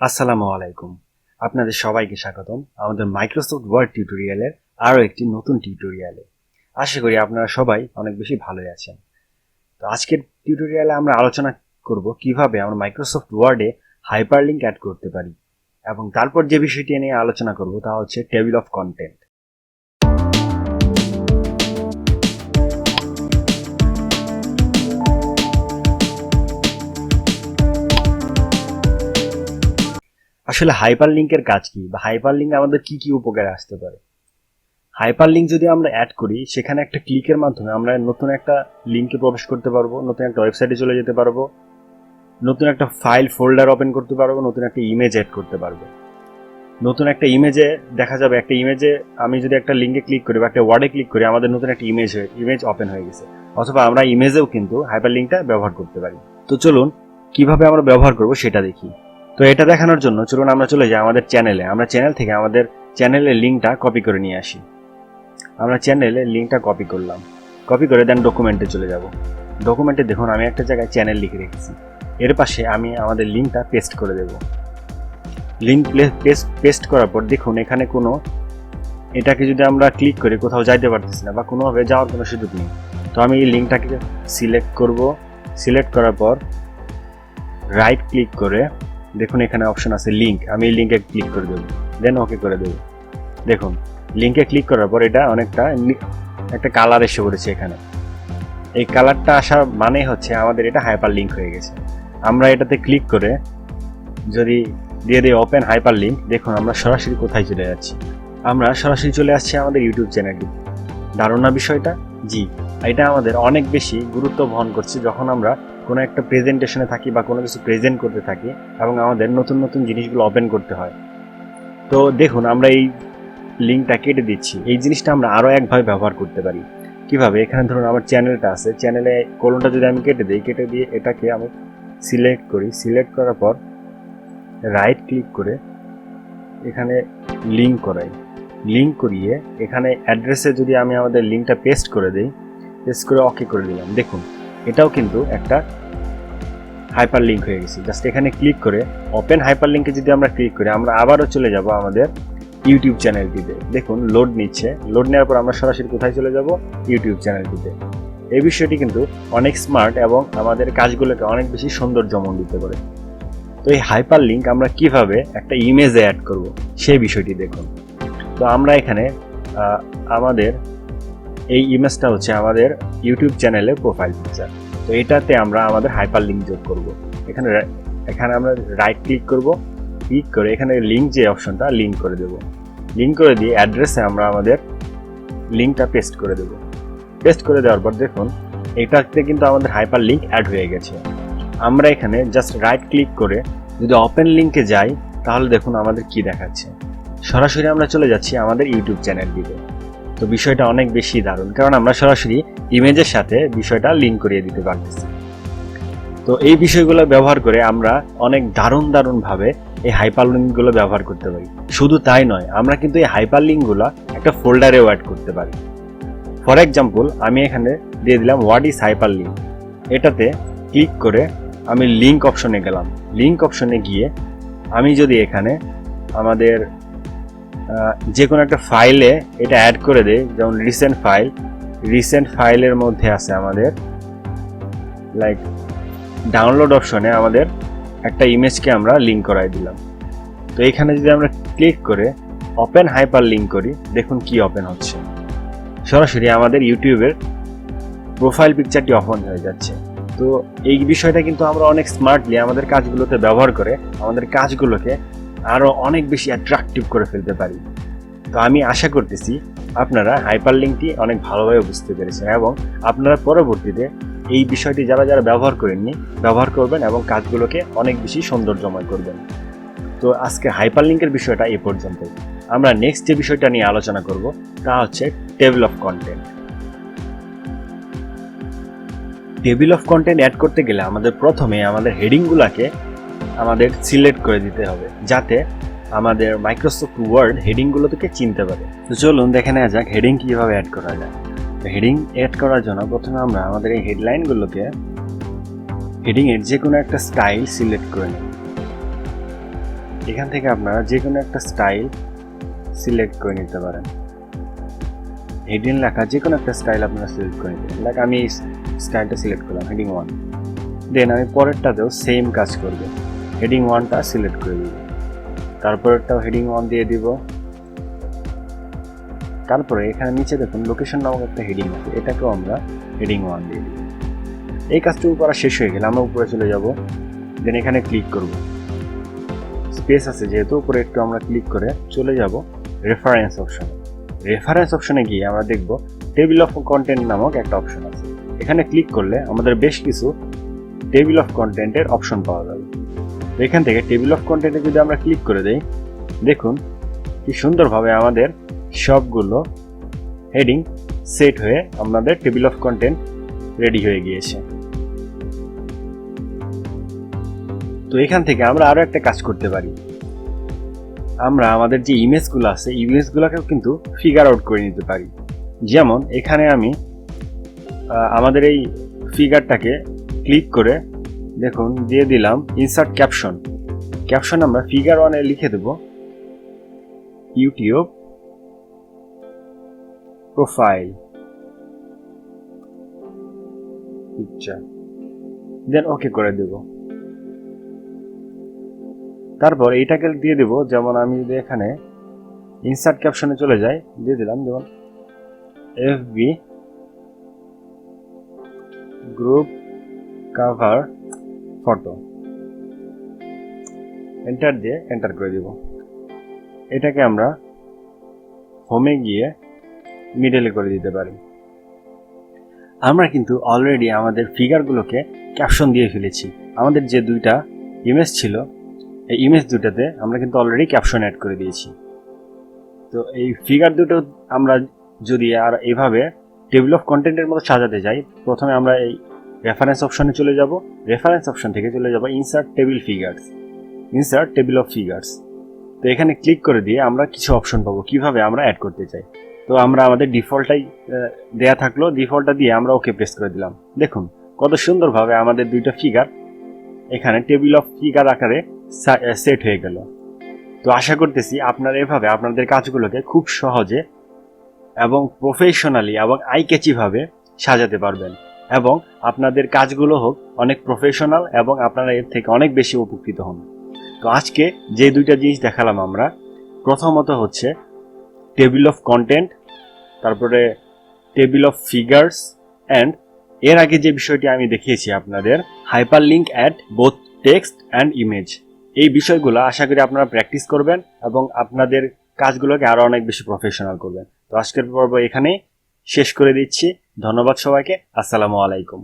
আসসালামু আলাইকুম। আপনাদের সবাইকে স্বাগতম আমাদের মাইক্রোসফট ওয়ার্ড টিউটোরিয়ালের আরও একটি নতুন টিউটোরিয়ালে। আশা করি আপনারা সবাই অনেক বেশি ভালোই আছেন। তো আজকের টিউটোরিয়ালে আমরা আলোচনা করব কিভাবে আমরা মাইক্রোসফট ওয়ার্ডে হাইপারলিংক অ্যাড করতে পারি, এবং তারপর যে বিষয়টি নিয়ে আলোচনা করব তা হচ্ছে টেবিল অফ কন্টেন্ট। আসলে হাইপারলিংকের কাজ কি, বা হাইপারলিংক আমাদের কি কি উপকারে আসতে পারে। হাইপারলিংক যদি আমরা অ্যাড করি, সেখানে একটা ক্লিকের মাধ্যমে আমরা নতুন একটা লিঙ্কে প্রবেশ করতে পারবো, নতুন একটা ওয়েবসাইটে চলে যেতে পারবো, নতুন একটা ফাইল ফোল্ডার ওপেন করতে পারবো, নতুন একটা ইমেজ অ্যাড করতে পারবো। নতুন একটা ইমেজে দেখা যাবে, একটা ইমেজে আমি যদি একটা লিঙ্কে ক্লিক করি বা একটা ওয়ার্ডে ক্লিক করি, আমাদের নতুন একটা ইমেজ ওপেন হয়ে গেছে। অথবা আমরা ইমেজেও কিন্তু হাইপারলিংকটা ব্যবহার করতে পারি। তো চলুন কিভাবে আমরা ব্যবহার করব সেটা দেখি। তো এটা দেখানোর জন্য চলুন আমরা চলে যাই আমাদের চ্যানেলে। আমরা চ্যানেল থেকে আমাদের চ্যানেলের লিঙ্কটা কপি করে নিয়ে আসি। আমরা চ্যানেলের লিঙ্কটা কপি করলাম, কপি করে দেন ডকুমেন্টে চলে যাব। ডকুমেন্টে দেখুন আমি একটা জায়গায় চ্যানেল লিখে রেখেছি, এর পাশে আমি আমাদের লিঙ্কটা পেস্ট করে দেব। লিঙ্ক পেস্ট করার পর দেখুন এখানে কোনো, এটাকে যদি আমরা ক্লিক করি কোথাও যাইতে পারতেছি না বা কোনোভাবে যাওয়ার কোনো সুযোগ নেই। তো আমি এই লিঙ্কটাকে সিলেক্ট করব। সিলেক্ট করার পর রাইট ক্লিক করে দেখুন এখানে অপশন আছে লিঙ্ক, আমি এই লিঙ্কে ক্লিক করে দেবো, দেন ওকে করে দেবো। দেখুন লিঙ্কে ক্লিক করার পর এটা অনেকটা একটা কালার এসে পড়েছে এখানে। এই কালারটা আসা মানে হচ্ছে আমাদের এটা হাইপার লিঙ্ক হয়ে গেছে। আমরা এটাতে ক্লিক করে যদি দিয়ে দিই ওপেন হাইপার লিঙ্ক, দেখুন আমরা সরাসরি কোথায় চলে যাচ্ছি। আমরা সরাসরি চলে আসছি আমাদের ইউটিউব চ্যানেলে। দারুণ না বিষয়টা? জি, এটা আমাদের অনেক বেশি গুরুত্ব বহন করছে যখন আমরা কোনো একটা প্রেজেন্টেশনে থাকি বা কোনো কিছু প্রেজেন্ট করতে থাকি এবং আমাদের নতুন নতুন জিনিসগুলো ওপেন করতে হয়। তো দেখুন আমরা এই লিঙ্কটা কেটে দিচ্ছি। এই জিনিসটা আমরা আরও একভাবে ব্যবহার করতে পারি। কিভাবে? এখানে ধরুন আমার চ্যানেলটা আছে, চ্যানেলে কলনটা যদি আমি কেটে দিই, কেটে দিয়ে এটাকে আমি সিলেক্ট করি। সিলেক্ট করার পর রাইট ক্লিক করে এখানে লিঙ্ক করাই। লিঙ্ক করিয়ে এখানে অ্যাড্রেসে যদি আমি আমাদের লিঙ্কটা পেস্ট করে দিই, পেস্ট করে ওকে করে দিলাম, দেখুন এটাও কিন্তু একটা হাইপার লিঙ্ক হয়ে গেছে। জাস্ট এখানে ক্লিক করে ওপেন হাইপার লিঙ্কে যদি আমরা ক্লিক করি, আমরা আবারও চলে যাব আমাদের ইউটিউব চ্যানেলটিতে। দেখুন লোড নিচ্ছে, লোড নেওয়ার পর আমরা সরাসরি কোথায় চলে যাব? ইউটিউব চ্যানেলটিতে। এই বিষয়টি কিন্তু অনেক স্মার্ট এবং আমাদের কাজগুলোকে অনেক বেশি সৌন্দর্যমণ্ডিত করে। তো এই হাইপার লিঙ্ক আমরা কিভাবে একটা ইমেজে অ্যাড করব সেই বিষয়টি দেখুন। তো আমরা এখানে আমাদের এই ইমেজটা হচ্ছে আমাদের ইউটিউব চ্যানেলের প্রোফাইল পিকচার। তো এটাতে আমরা আমাদের হাইপার লিঙ্ক যোগ করব। এখানে আমরা রাইট ক্লিক করব, ক্লিক করে এখানে লিঙ্ক যে অপশনটা লিঙ্ক করে দেব। লিঙ্ক করে দিয়ে অ্যাড্রেসে আমরা আমাদের লিঙ্কটা পেস্ট করে দেব। পেস্ট করে দেওয়ার পর দেখুন এটাতে কিন্তু আমাদের হাইপার লিঙ্ক অ্যাড হয়ে গেছে। আমরা এখানে জাস্ট রাইট ক্লিক করে যদি ওপেন লিঙ্কে যাই, তাহলে দেখুন আমাদের কি দেখাচ্ছে। সরাসরি আমরা চলে যাচ্ছি আমাদের ইউটিউব চ্যানেলটিতে। তো বিষয়টা অনেক বেশি দারুণ, কারণ আমরা সরাসরি ইমেজের সাথে বিষয়টা লিঙ্ক করিয়ে দিতে পারতেছি। তো এই বিষয়গুলো ব্যবহার করে আমরা অনেক দারুণভাবে এই হাইপার লিঙ্কগুলো ব্যবহার করতে পারি। শুধু তাই নয়, আমরা কিন্তু এই হাইপার লিঙ্কগুলো একটা ফোল্ডারেও অ্যাড করতে পারি। ফর এক্সাম্পল আমি এখানে দিয়ে দিলাম হোয়াট ইজ হাইপার লিঙ্ক। এটাতে ক্লিক করে আমি লিঙ্ক অপশনে গেলাম। লিঙ্ক অপশনে গিয়ে আমি যদি এখানে আমাদের যে কোনো একটা ফাইলে এটা অ্যাড করে দেই, যেমন রিসেন্ট ফাইলের মধ্যে আছে আমাদের লাইক ডাউনলোড অপশনে আমাদের একটা ইমেজকে আমরা লিঙ্ক করাই দিলাম। তো এখানে যদি আমরা ক্লিক করে ওপেন হাইপার লিঙ্ক করি, দেখুন কি ওপেন হচ্ছে। সরাসরি আমাদের ইউটিউবের প্রোফাইল পিকচারটি ওপেন হয়ে যাচ্ছে। তো এই বিষয়টা কিন্তু আমরা অনেক স্মার্টলি আমাদের কাজগুলোতে ব্যবহার করে আমাদের কাজগুলোকে আরও অনেক বেশি অ্যাট্রাকটিভ করে ফেলতে পারি। তো আমি আশা করতেছি আপনারা হাইপার লিঙ্কটি অনেক ভালোভাবে বুঝতে পেরেছেন এবং আপনারা পরবর্তীতে এই বিষয়টি যারা ব্যবহার করেননি ব্যবহার করবেন এবং কাজগুলোকে অনেক বেশি সৌন্দর্যময় করবেন। তো আজকে হাইপার লিঙ্কের বিষয়টা এ পর্যন্তই। আমরা নেক্সট যে বিষয়টা নিয়ে আলোচনা করব তা হচ্ছে table of content. Table of content add করতে গেলে আমাদের প্রথমে আমাদের হেডিংগুলোকে আমাদের সিলেক্ট করে দিতে হবে, যাতে আমাদের মাইক্রোসফট ওয়ার্ড হেডিংগুলো থেকে চিনতে পারে। তো চলুন দেখে নেওয়া যাক হেডিং কীভাবে অ্যাড করা যায়। তো হেডিং অ্যাড করার জন্য প্রথমে আমরা আমাদের এই হেডলাইনগুলোকে হেডিংয়ের যে কোনো একটা স্টাইল সিলেক্ট করে নেব। এখান থেকে আপনারা যে কোনো একটা স্টাইল সিলেক্ট করে নিতে পারেন। হেডিং লেখা যে কোনো একটা স্টাইল আপনারা সিলেক্ট করে নিতে পারেন। লাইক আমি এই স্টাইলটা সিলেক্ট করলাম, হেডিং 1। দেন আমি পরেরটাতেও সেম কাজ করব, হেডিং 1টা সিলেক্ট করে দিব, তারপরেরটাও হেডিং 1 দিয়ে দিব। তারপরে এখানে নিচে দেখুন লোকেশন নামক একটা হেডিং আছে, এটাকেও আমরা হেডিং 1 দিয়ে দিব। এই কাজটুকু করা শেষ হয়ে গেলে আমরা উপরে চলে যাব। দেন এখানে ক্লিক করব, স্পেস আছে যেহেতু, উপরে একটু আমরা ক্লিক করে চলে যাব রেফারেন্স অপশনে। রেফারেন্স অপশনে গিয়ে আমরা দেখব টেবিল অফ কন্টেন্ট নামক একটা অপশন আছে। এখানে ক্লিক করলে আমাদের বেশ কিছু টেবিল অফ কন্টেন্টের অপশন পাওয়া যাবে। এখান থেকে টেবিল অফ কন্টেন্টে যদি আমরা ক্লিক করে দেই, দেখুন কি সুন্দরভাবে আমাদের সবগুলো হেডিং সেট হয়ে আমাদের টেবিল অফ কন্টেন্ট রেডি হয়ে গিয়েছে। তো এখান থেকে আমরা আরো একটা কাজ করতে পারি। আমরা আমাদের যে ইমেজগুলো আছে, ইমেজগুলোকেও কিন্তু ফিগার আউট করে নিতে পারি। যেমন এখানে আমি আমাদের এই ফিগারটাকে ক্লিক করে দেখুন দিয়ে দিলাম ইনসার্ট ক্যাপশন। ক্যাপশন আমরা ফিগার 1-এ লিখে দেব ইউটিউব প্রোফাইল পিকচার, দেন ওকে করে দেব। তারপর এইটাকে দিয়ে দেব, যেমন আমি যদি এখানে ইনসার্ট ক্যাপশনে চলে যাই, দিয়ে দিলাম যেমন FB group cover photo, enter দিয়ে এন্টার করে দিব। এটাকে আমরা হোমে গিয়ে মিডলে করে দিতে পারি। আমরা কিন্তু অলরেডি আমাদের ফিগারগুলোকে ক্যাপশন দিয়ে ফেলেছি। আমাদের যে দুইটা ইমেজ ছিল, এই ইমেজ দুটাতে আমরা কিন্তু অলরেডি ক্যাপশন অ্যাড করে দিয়েছি। তো এই ফিগার দুটো আমরা যদি আর এভাবে টেবিল অফ কন্টেন্টের মতো সাজাতে যাই, প্রথমে আমরা এই রেফারেন্স অপশনে চলে যাব। রেফারেন্স অপশন থেকে চলে যাব insert table figures, insert table of figures. তো এখানে ক্লিক করে দিয়ে আমরা কিছু অপশন পাবো কিভাবে আমরা অ্যাড করতে চাই। তো আমরা আমাদের ডিফল্টটাই দেয়া থাকলো, ডিফল্টটা দিয়ে আমরা ওকে প্রেস করে দিলাম। দেখুন কত সুন্দরভাবে আমাদের দুইটা ফিগার এখানে টেবিল অফ ফিগার আকারে সেট হয়ে গেল। তো আশা করতেছি আপনারা এভাবে আপনাদের কাজগুলোকে খুব সহজে এবং প্রফেশনালি এবং আই ক্যাচিভাবে সাজাতে পারবেন, এবং আপনাদের কাজগুলো হোক অনেক প্রফেশনাল এবং আপনারা এর থেকে অনেক বেশি উপকৃত হন। তো আজকে যে দুইটা জিনিস দেখালাম আমরা, প্রথমত হচ্ছে টেবিল অফ কন্টেন্ট, তারপরে টেবিল অফ ফিগার্স, অ্যান্ড এর আগে যে বিষয়টি আমি দেখিয়েছি আপনাদের hyperlink add both text and image. এই বিষয়গুলো আশা করি আপনারা প্র্যাকটিস করবেন এবং আপনাদের কাজগুলোকে আরো অনেক বেশি প্রফেশনাল করবেন। তো আজকের পর্ব এখানেই শেষ করে দিচ্ছি। ধন্যবাদ সবাইকে। আসসালামু আলাইকুম।